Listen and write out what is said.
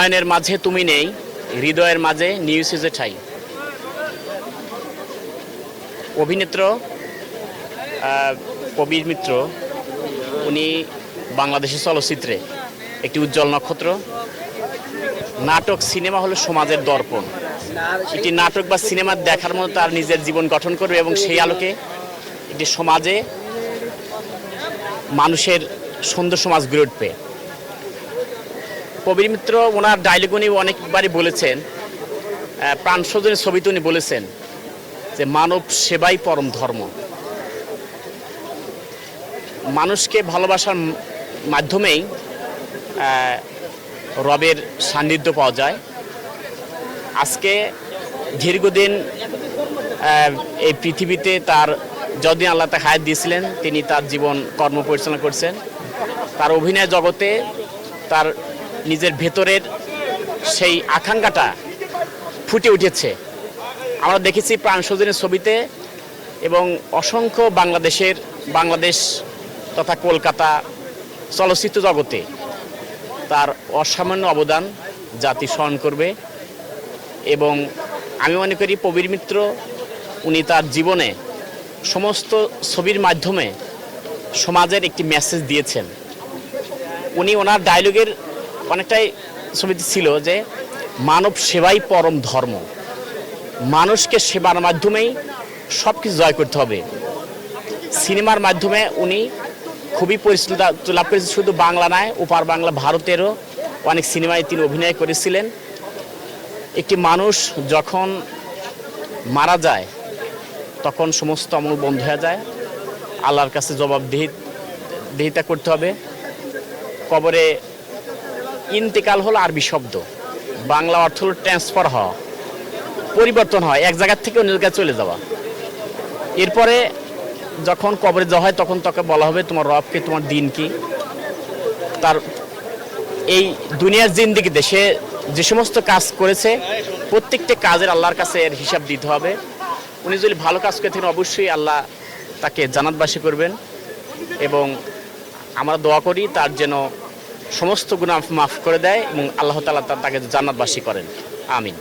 নয়নের মাঝে তুমি নেই, হৃদয়ের মাঝে নিউজ এ ঠাই। অভিনেত্র কবির মিত্র উনি বাংলাদেশের চলচ্চিত্রে একটি উজ্জ্বল নক্ষত্র। নাটক সিনেমা হলো সমাজের দর্পণ। একটি নাটক বা সিনেমা দেখার মতো তার নিজের জীবন গঠন করবে এবং সেই আলোকে একটি সমাজে মানুষের সুন্দর সমাজ গড়ে উঠবে। কবির মিত্র ওনার ডায়লগ উনি অনেকবারই বলেছেন, প্রাণ স্বজনের ছবিতে উনি বলেছেন যে মানব সেবাই পরম ধর্ম। মানুষকে ভালোবাসার মাধ্যমেই রবের সান্নিধ্য পাওয়া যায়। আজকে দীর্ঘদিন এই পৃথিবীতে তার যতদিন আল্লাহ তাকে হায়াত দিয়েছিলেন তিনি তার জীবন কর্ম পরিচালনা করছেন। তার অভিনয় জগতে তার নিজের ভেতরের সেই আকাঙ্ক্ষাটা ফুটে উঠেছে। আমরা দেখেছি প্রাণ স্বজনের ছবিতে এবং অসংখ্য বাংলাদেশ তথা কলকাতা চলচ্চিত্র জগতে তার অসামান্য অবদান জাতি স্মরণ করবে। এবং আমি মনে করি কবির মিত্র উনি তার জীবনে সমস্ত ছবির মাধ্যমে সমাজের একটি মেসেজ দিয়েছেন। উনি ওনার ডায়লগের অনেকটাই ছবিতে ছিল যে মানব সেবাই পরম ধর্ম। মানুষকে সেবার মাধ্যমেই সব কিছু জয় করতে হবে। সিনেমার মাধ্যমে উনি খুবই পরিচিতি লাভ করেছেন। শুধু বাংলা নয়, ওপার বাংলা ভারতেরও অনেক সিনেমায় তিনি অভিনয় করেছিলেন। একটি মানুষ যখন মারা যায় তখন সমস্ত আমল বন্ধ হয়ে যায়। আল্লাহর কাছে জবাবদিহিতা করতে হবে। কবরে ইন্তেকাল হলো আরবি শব্দ, বাংলা অর্থ হলো ট্রান্সফার হওয়া, পরিবর্তন হয়, এক জায়গার থেকে অন্য জায়গায় চলে যাওয়া। এরপরে যখন কবরে যাওয়া হয় তখন তাকে বলা হবে তোমার রবকে, তোমার দিন কি। তার এই দুনিয়ার জিন্দেগিতে সে যে সমস্ত কাজ করেছে প্রত্যেকটা কাজের আল্লাহর কাছে এর হিসাব দিতে হবে। উনি যদি ভালো কাজ করে থাকেন অবশ্যই আল্লাহ তাকে জান্নাতবাসী করবেন এবং আমরা দোয়া করি তার যেন সমস্ত গুনাহ মাফ করে দেয় এবং আল্লাহ তাআলা তাকে জান্নাতবাসী করেন। আমিন।